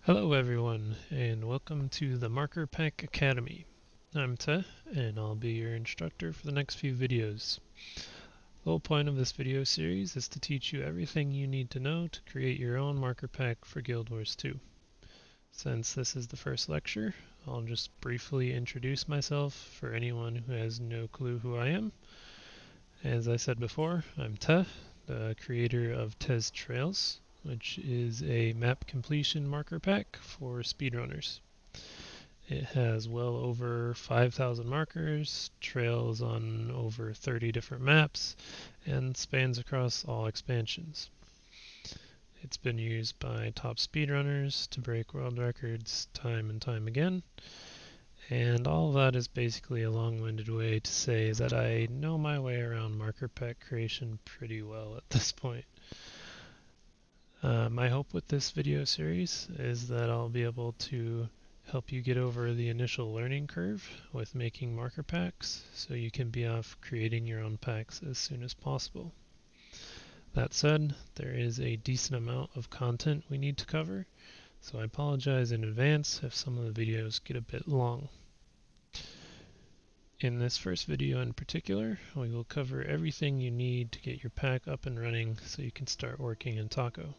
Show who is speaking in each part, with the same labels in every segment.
Speaker 1: Hello everyone, and welcome to the ExamplePack Academy. I'm Teh, and I'll be your instructor for the next few videos. The whole point of this video series is to teach you everything you need to know to create your own marker pack for Guild Wars 2. Since this is the first lecture, I'll just briefly introduce myself for anyone who has no clue who I am. As I said before, I'm Teh, the creator of Teh's Trails, which is a map completion marker pack for speedrunners. It has well over 5,000 markers, trails on over 30 different maps, and spans across all expansions. It's been used by top speedrunners to break world records time and time again, and all of that is basically a long-winded way to say that I know my way around marker pack creation pretty well at this point. My hope with this video series is that I'll be able to help you get over the initial learning curve with making marker packs so you can be off creating your own packs as soon as possible. That said, there is a decent amount of content we need to cover, so I apologize in advance if some of the videos get a bit long. In this first video in particular, we will cover everything you need to get your pack up and running so you can start working in Taco.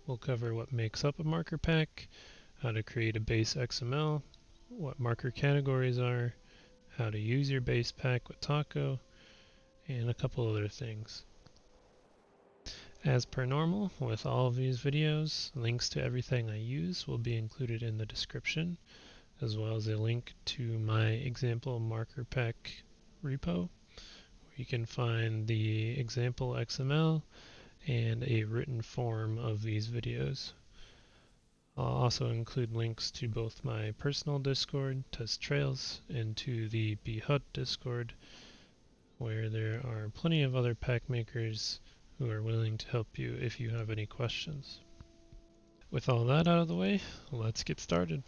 Speaker 1: We'll cover what makes up a marker pack, how to create a base XML, what marker categories are, how to use your base pack with Taco, and a couple other things. As per normal, with all of these videos, links to everything I use will be included in the description, as well as a link to my example marker pack repo, where you can find the example XML and a written form of these videos. I'll also include links to both my personal Discord, Test Trails, and to the BHUT Discord, where there are plenty of other pack makers who are willing to help you if you have any questions. With all that out of the way, let's get started.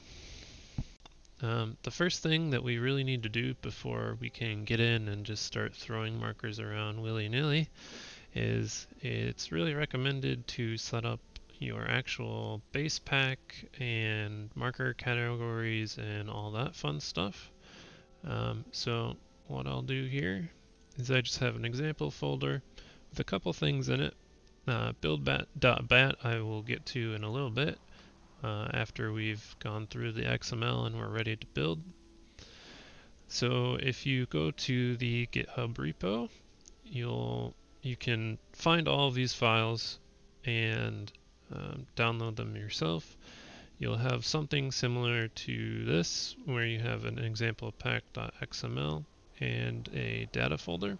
Speaker 1: The first thing that we really need to do before we can get in and just start throwing markers around willy-nilly is it's really recommended to set up your actual base pack and marker categories and all that fun stuff. So what I'll do here is I just have an example folder with a couple things in it. Build.bat I will get to in a little bit after we've gone through the XML and we're ready to build. So if you go to the GitHub repo, you can find all of these files and download them yourself. You'll have something similar to this where you have an ExamplePack.xml and a data folder.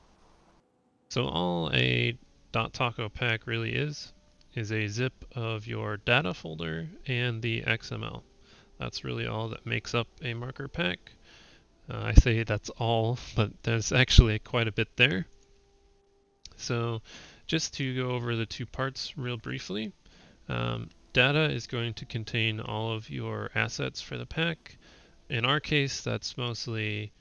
Speaker 1: So all a .taco pack really is a zip of your data folder and the XML. That's really all that makes up a marker pack. I say that's all, but there's actually quite a bit there. So just to go over the two parts real briefly, data is going to contain all of your assets for the pack. In our case, that's mostly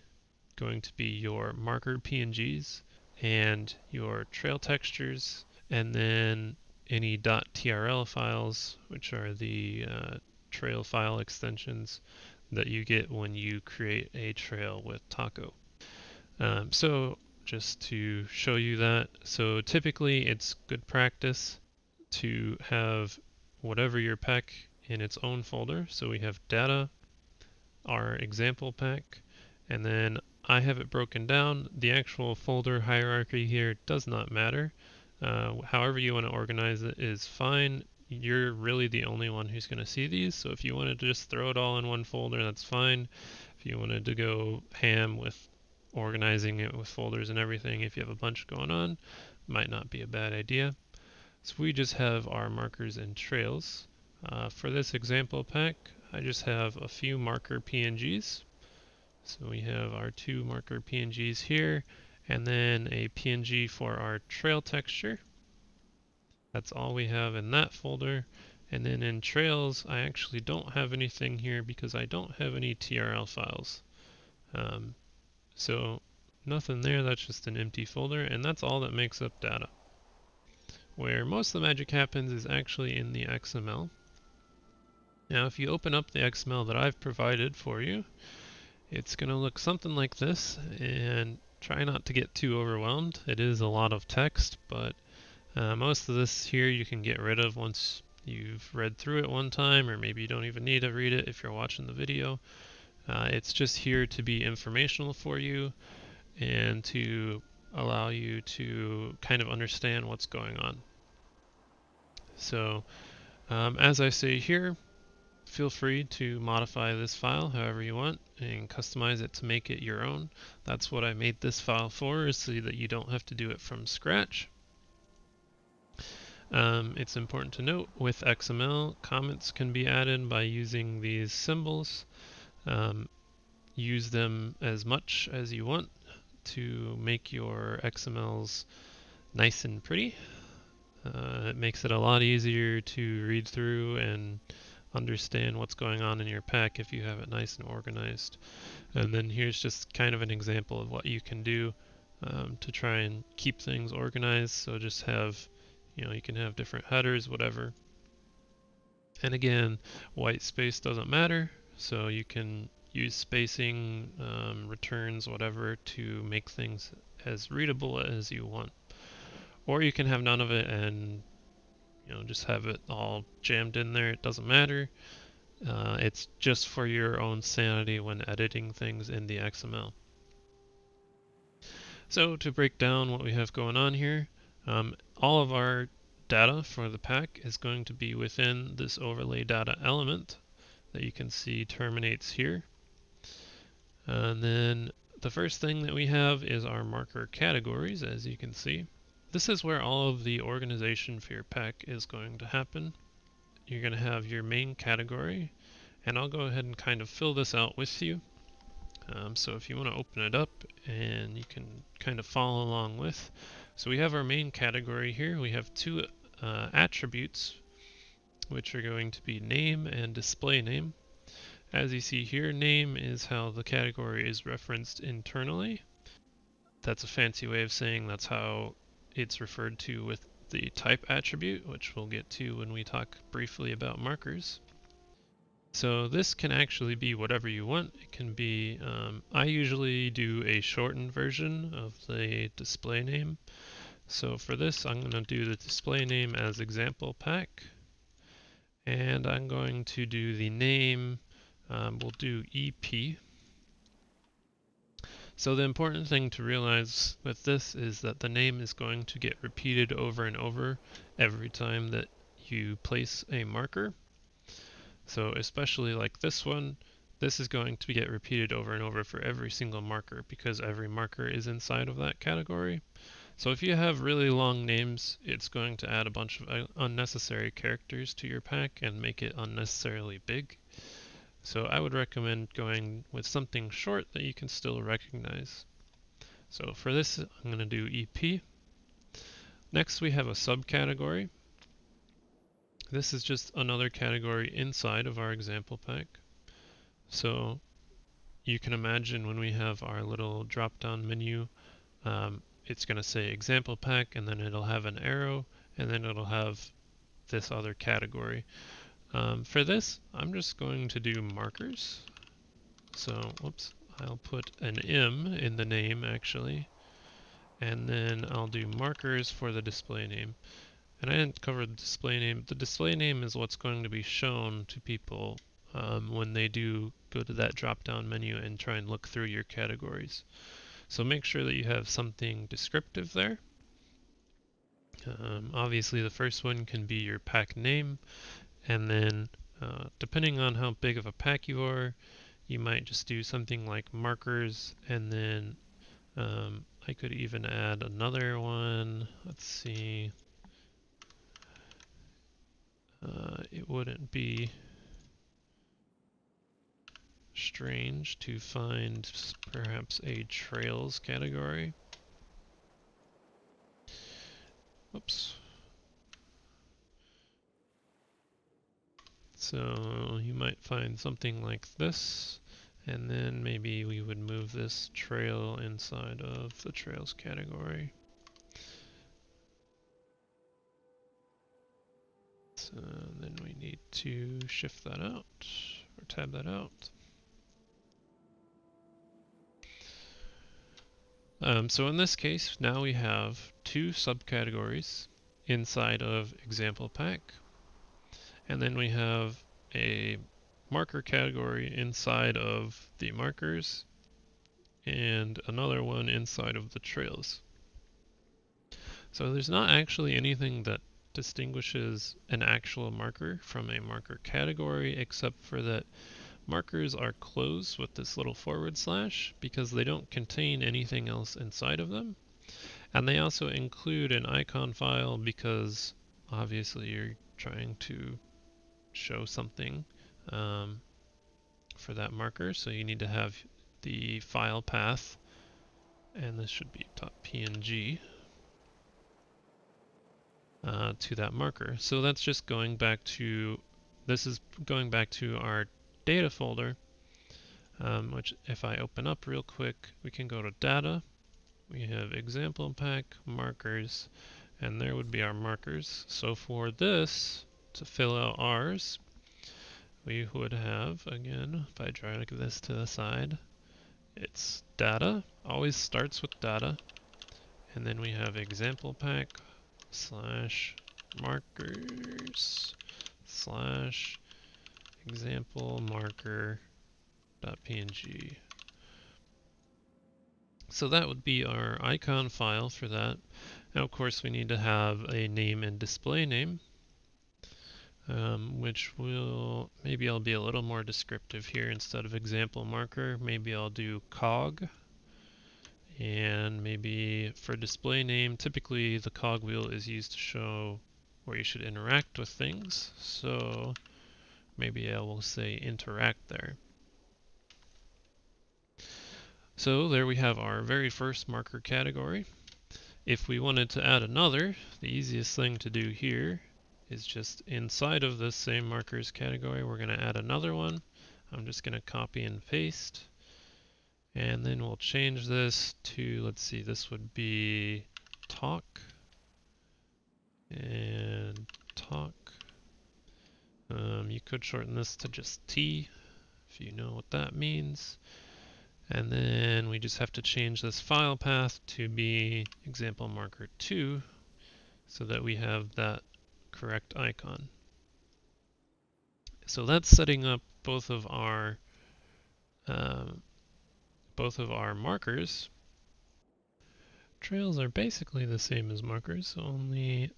Speaker 1: going to be your marker PNGs and your trail textures, and then any .trl files, which are the trail file extensions that you get when you create a trail with Taco. So just to show you that, so typically it's good practice to have whatever your pack in its own folder. So we have data, our example pack, and then I have it broken down. The actual folder hierarchy here does not matter. However you want to organize it is fine. You're really the only one who's going to see these, so if you wanted to just throw it all in one folder, that's fine. If you wanted to go ham with organizing it with folders and everything, if you have a bunch going on, might not be a bad idea. So we just have our markers and trails. For this example pack, I just have a few marker PNGs. So we have our two marker PNGs here, and then a PNG for our trail texture. That's all we have in that folder. And then in trails, I actually don't have anything here because I don't have any TRL files. So nothing there, that's just an empty folder, and that's all that makes up data. Where most of the magic happens is actually in the XML. Now if you open up the XML that I've provided for you, it's going to look something like this, and try not to get too overwhelmed. It is a lot of text, but most of this here you can get rid of once you've read through it one time, or maybe you don't even need to read it if you're watching the video. It's just here to be informational for you and to allow you to kind of understand what's going on. So as I say here, feel free to modify this file however you want and customize it to make it your own. That's what I made this file for, is so that you don't have to do it from scratch. It's important to note with XML, comments can be added by using these symbols. Use them as much as you want to make your XMLs nice and pretty. It makes it a lot easier to read through and understand what's going on in your pack if you have it nice and organized. And then here's just kind of an example of what you can do to try and keep things organized. So just have, you can have different headers, whatever. And again, white space doesn't matter, so you can use spacing, returns, whatever, to make things as readable as you want. Or you can have none of it and just have it all jammed in there. It doesn't matter. It's just for your own sanity when editing things in the XML. So to break down what we have going on here, all of our data for the pack is going to be within this overlay data element that you can see terminates here. And then the first thing that we have is our marker categories, as you can see. This is where all of the organization for your pack is going to happen. You're going to have your main category, and I'll go ahead and kind of fill this out with you. So if you want to open it up, and you can kind of follow along with. So we have our main category here. We have two attributes, which are going to be name and display name. As you see here, name is how the category is referenced internally. That's a fancy way of saying that's how it's referred to with the type attribute, which we'll get to when we talk briefly about markers. So this can actually be whatever you want. It can be, I usually do a shortened version of the display name. So for this, I'm going to do the display name as ExamplePack, and I'm going to do the name, we'll do EP. So the important thing to realize with this is that the name is going to get repeated over and over every time that you place a marker. So especially like this one, this is going to get repeated over and over for every single marker because every marker is inside of that category. So if you have really long names, it's going to add a bunch of unnecessary characters to your pack and make it unnecessarily big. So I would recommend going with something short that you can still recognize. So for this, I'm going to do EP. Next, we have a subcategory. This is just another category inside of our example pack. So you can imagine when we have our little drop-down menu, it's going to say example pack, and then it'll have an arrow, and then it'll have this other category. For this, I'm just going to do markers. So, whoops, I'll put an M in the name actually, and then I'll do markers for the display name. And I didn't cover the display name. The display name is what's going to be shown to people when they do go to that drop-down menu and try and look through your categories. So make sure that you have something descriptive there. Obviously the first one can be your pack name, and then depending on how big of a pack you are, you might just do something like markers, and then I could even add another one. Let's see. It wouldn't be strange to find perhaps a trails category. Oops. So you might find something like this, and then maybe we would move this trail inside of the trails category. So Then we need to shift that out, or tab that out. So in this case, now we have two subcategories inside of ExamplePack, and then we have a marker category inside of the markers, and another one inside of the trails. So there's not actually anything that distinguishes an actual marker from a marker category, except for that markers are closed with this little / because they don't contain anything else inside of them. And they also include an icon file because obviously you're trying to show something for that marker, so you need to have the file path, and this should be .png to that marker. So that's just going back to, this is going back to our data folder, which if I open up real quick, we can go to data, we have ExamplePack markers, and there would be our markers. So for this, to fill out ours, we would have, again, if I drag this to the side, it's data, always starts with data, and then we have ExamplePack /markers /example marker.png. So that would be our icon file for that. Now of course we need to have a name and display name, which will, maybe I'll be a little more descriptive here. Instead of example marker, maybe I'll do cog. And maybe for display name, typically the cog wheel is used to show where you should interact with things. So maybe I will say interact there. So there we have our very first marker category. If we wanted to add another, the easiest thing to do here is just inside of this same markers category, we're going to add another one. I'm just going to copy and paste. And then we'll change this to, let's see, this would be talk. And talk. You could shorten this to just T, if you know what that means. And then we just have to change this file path to be example marker 2 so that we have that correct icon. So that's setting up both of our markers. Trails are basically the same as markers, only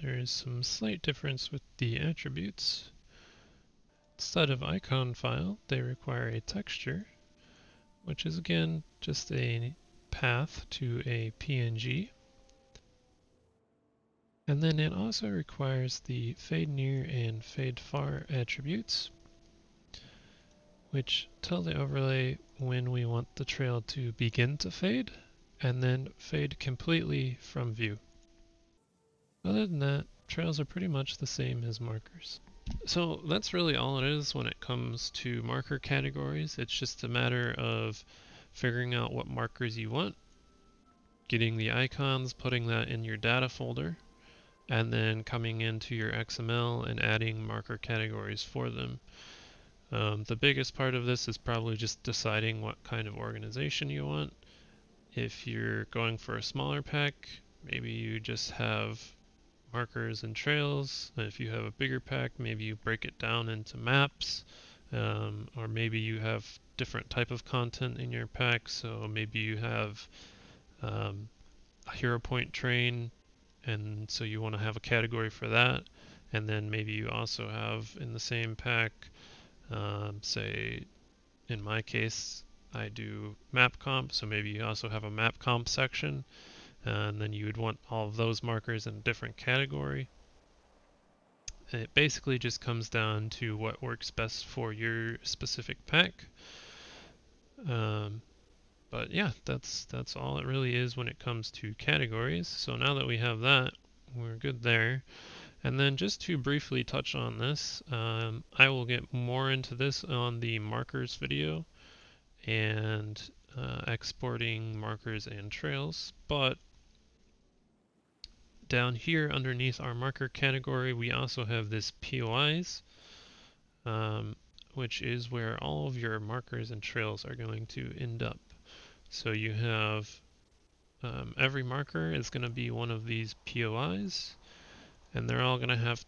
Speaker 1: there is some slight difference with the attributes. Instead of icon file, they require a texture, which is again just a path to a PNG. And then it also requires the fade near and fade far attributes, which tell the overlay when we want the trail to begin to fade, and then fade completely from view. Other than that, trails are pretty much the same as markers. So that's really all it is when it comes to marker categories. It's just a matter of figuring out what markers you want, getting the icons, putting that in your data folder, and then coming into your XML and adding marker categories for them. The biggest part of this is probably just deciding what kind of organization you want. If you're going for a smaller pack, maybe you just have markers and trails. If you have a bigger pack, maybe you break it down into maps, or maybe you have different type of content in your pack. So maybe you have a hero point train, and so you want to have a category for that. And then maybe you also have in the same pack, say in my case, I do map comp, so maybe you also have a map comp section, and then you would want all of those markers in a different category. And it basically just comes down to what works best for your specific pack. But yeah, that's all it really is when it comes to categories. So now that we have that, we're good there. And then just to briefly touch on this, I will get more into this on the markers video and exporting markers and trails, but down here underneath our marker category, we also have this POIs, which is where all of your markers and trails are going to end up. So you have every marker is going to be one of these POIs, and they're all going to have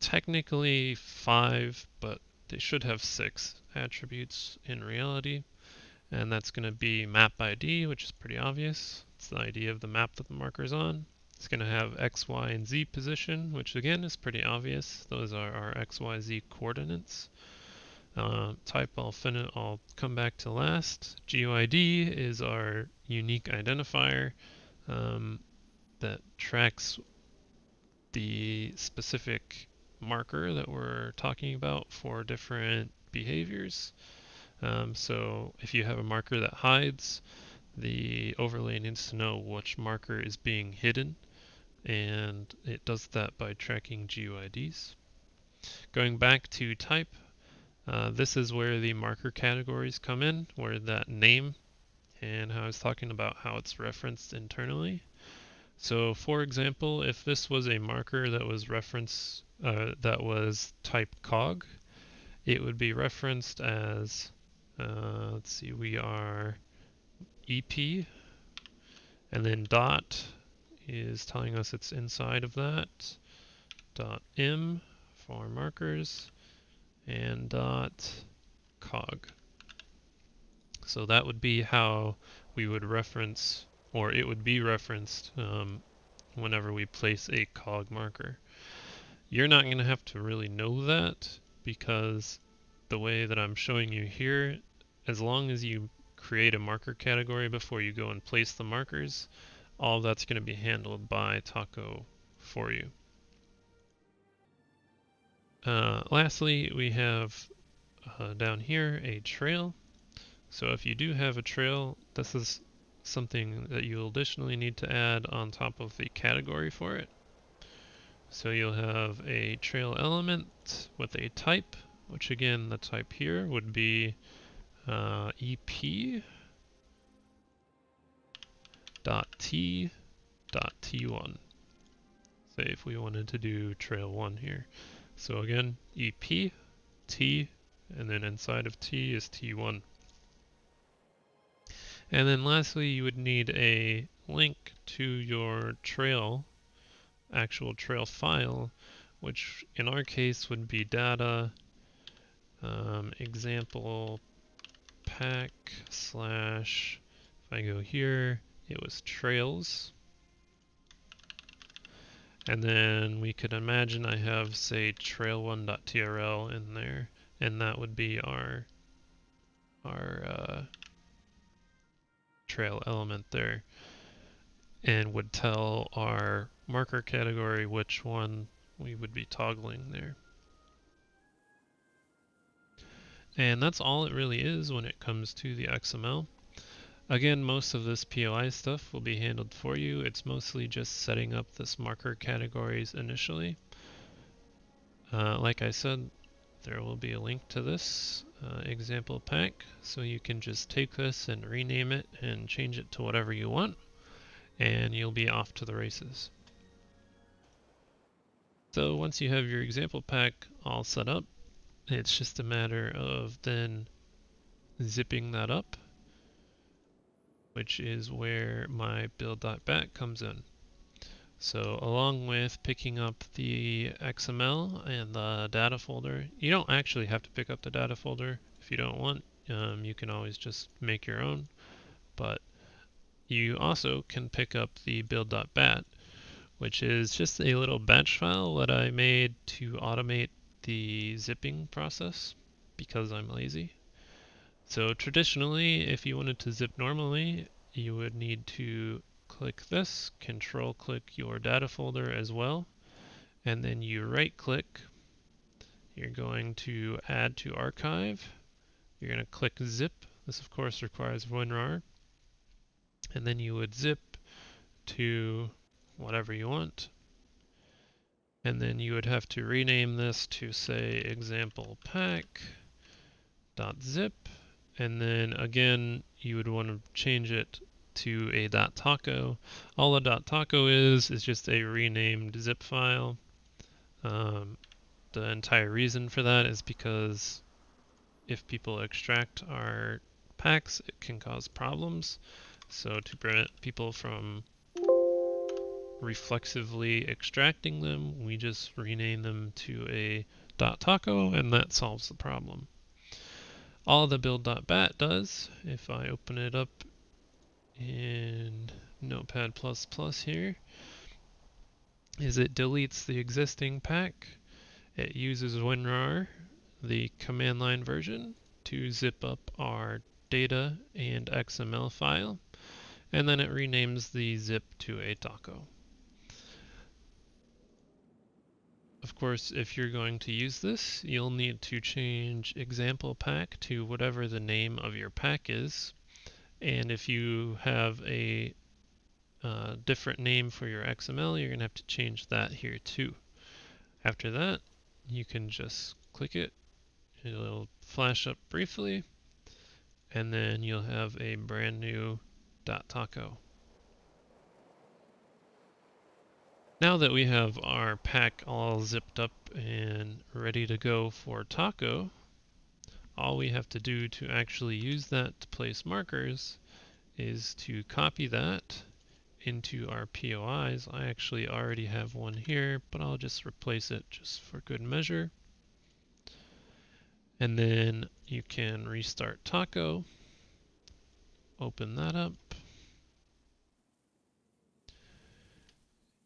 Speaker 1: technically 5, but they should have 6 attributes in reality. And that's going to be map ID, which is pretty obvious. It's the ID of the map that the marker is on. It's going to have X, Y, and Z position, which again is pretty obvious. Those are our X, Y, Z coordinates. Type I'll come back to last. GUID is our unique identifier that tracks the specific marker that we're talking about for different behaviors. So if you have a marker that hides, the overlay needs to know which marker is being hidden, and it does that by tracking GUIDs. Going back to type, this is where the marker categories come in, where that name and how I was talking about how it's referenced internally. So for example, if this was a marker that was that was type cog, it would be referenced as let's see, we are EP, and then dot is telling us it's inside of that, dot M for markers, and dot cog. So that would be how we would reference, or it would be referenced whenever we place a cog marker. You're not going to have to really know that, because the way that I'm showing you here, as long as you create a marker category before you go and place the markers, all that's going to be handled by Taco for you. Lastly, we have down here a trail. So if you do have a trail, this is something that you'll additionally need to add on top of the category for it. So you'll have a trail element with a type, which again, the type here would be EP.t.t1. Say if we wanted to do trail 1 here. So again, EP, T, and then inside of T is T1. And then lastly, you would need a link to your trail, actual trail file, which in our case would be data ExamplePack/ if I go here, it was trails. And then we could imagine I have, say, trail1.trl in there, and that would be our trail element there, and would tell our marker category which one we would be toggling there. And that's all it really is when it comes to the XML. Again, most of this POI stuff will be handled for you. It's mostly just setting up this marker categories initially. Like I said, there will be a link to this example pack, so you can just take this and rename it and change it to whatever you want, and you'll be off to the races. So once you have your example pack all set up, it's just a matter of then zipping that up, which is where my build.bat comes in. So along with picking up the XML and the data folder, you don't actually have to pick up the data folder if you don't want. You can always just make your own, but you also can pick up the build.bat, which is just a little batch file that I made to automate the zipping process because I'm lazy. So traditionally, if you wanted to zip normally, you would need to click this, control click your data folder as well, and then you right click, you're going to add to archive, you're going to click zip, this of course requires WinRAR, and then you would zip to whatever you want, and then you would have to rename this to say ExamplePack.zip, and then again you would want to change it to a .taco. All a .taco is just a renamed zip file. The entire reason for that is because if people extract our packs, it can cause problems. So to prevent people from reflexively extracting them, we just rename them to a .taco, and that solves the problem. All the build.bat does, if I open it up in Notepad++ here, is it deletes the existing pack. It uses WinRAR, the command line version, to zip up our data and XML file, and then it renames the zip to a taco. Of course, if you're going to use this, you'll need to change ExamplePack to whatever the name of your pack is. And if you have a different name for your XML, you're going to have to change that here too. After that, you can just click it. It'll flash up briefly, and then you'll have a brand new .taco. Now that we have our pack all zipped up and ready to go for taco, all we have to do to actually use that to place markers is to copy that into our POIs. I actually already have one here, but I'll just replace it just for good measure. And then you can restart taco, open that up,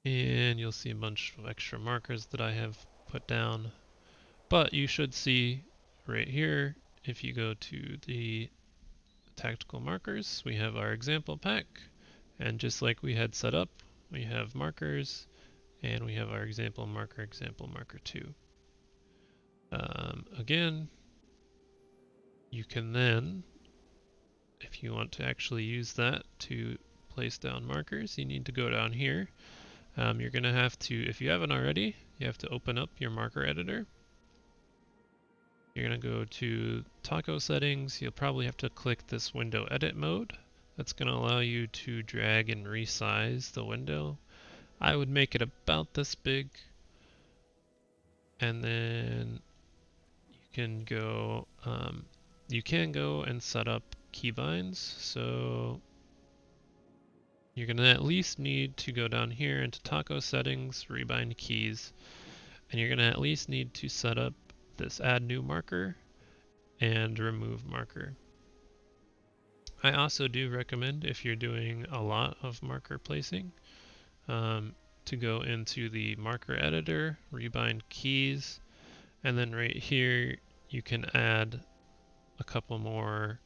Speaker 1: and you'll see a bunch of extra markers that I have put down. But you should see right here, if you go to the tactical markers, we have our example pack, and just like we had set up, we have markers, and we have our example marker 2. Again, you can then, if you want to actually use that to place down markers, you need to go down here. You're going to have to, if you haven't already, you have to open up your marker editor. You're going to go to taco settings. You'll probably have to click this window edit mode. That's going to allow you to drag and resize the window. I would make it about this big. And then you can go and set up keybinds. So you're going to at least need to go down here into taco settings, rebind keys, and you're going to at least need to set up this add new marker and remove marker. I also do recommend, if you're doing a lot of marker placing, to go into the marker editor, rebind keys, and then right here you can add a couple more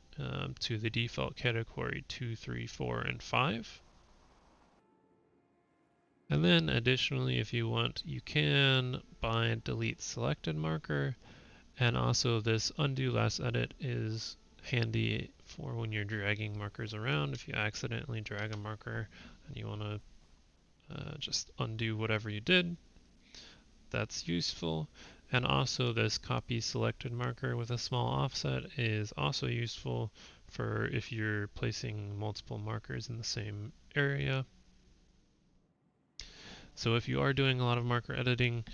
Speaker 1: to the default category 2, 3, 4, and 5. And then additionally, if you want, you can bind delete selected marker, and also this undo last edit is handy for when you're dragging markers around. If you accidentally drag a marker and you want to just undo whatever you did, that's useful. And also this copy selected marker with a small offset is also useful for if you're placing multiple markers in the same area. So if you are doing a lot of marker editing,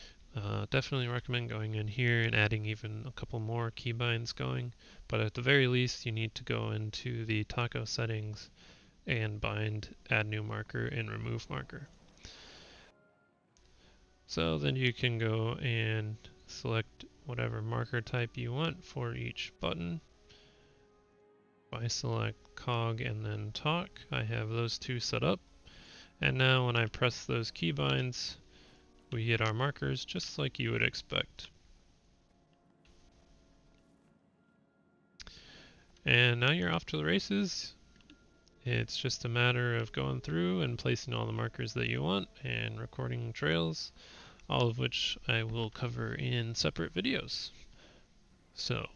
Speaker 1: definitely recommend going in here and adding even a couple more keybinds going. But at the very least, you need to go into the taco settings and bind add new marker and remove marker. So then you can go and select whatever marker type you want for each button. If I select cog and then talk, I have those two set up. And now when I press those keybinds, we hit our markers just like you would expect. And now you're off to the races. It's just a matter of going through and placing all the markers that you want and recording trails, all of which I will cover in separate videos. So,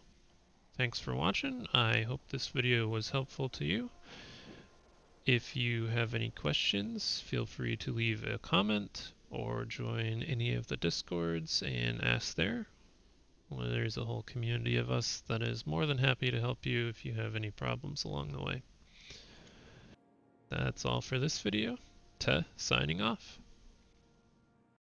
Speaker 1: thanks for watching. I hope this video was helpful to you. If you have any questions, feel free to leave a comment or join any of the Discords and ask there. Well, there's a whole community of us that is more than happy to help you if you have any problems along the way. That's all for this video. Signing off.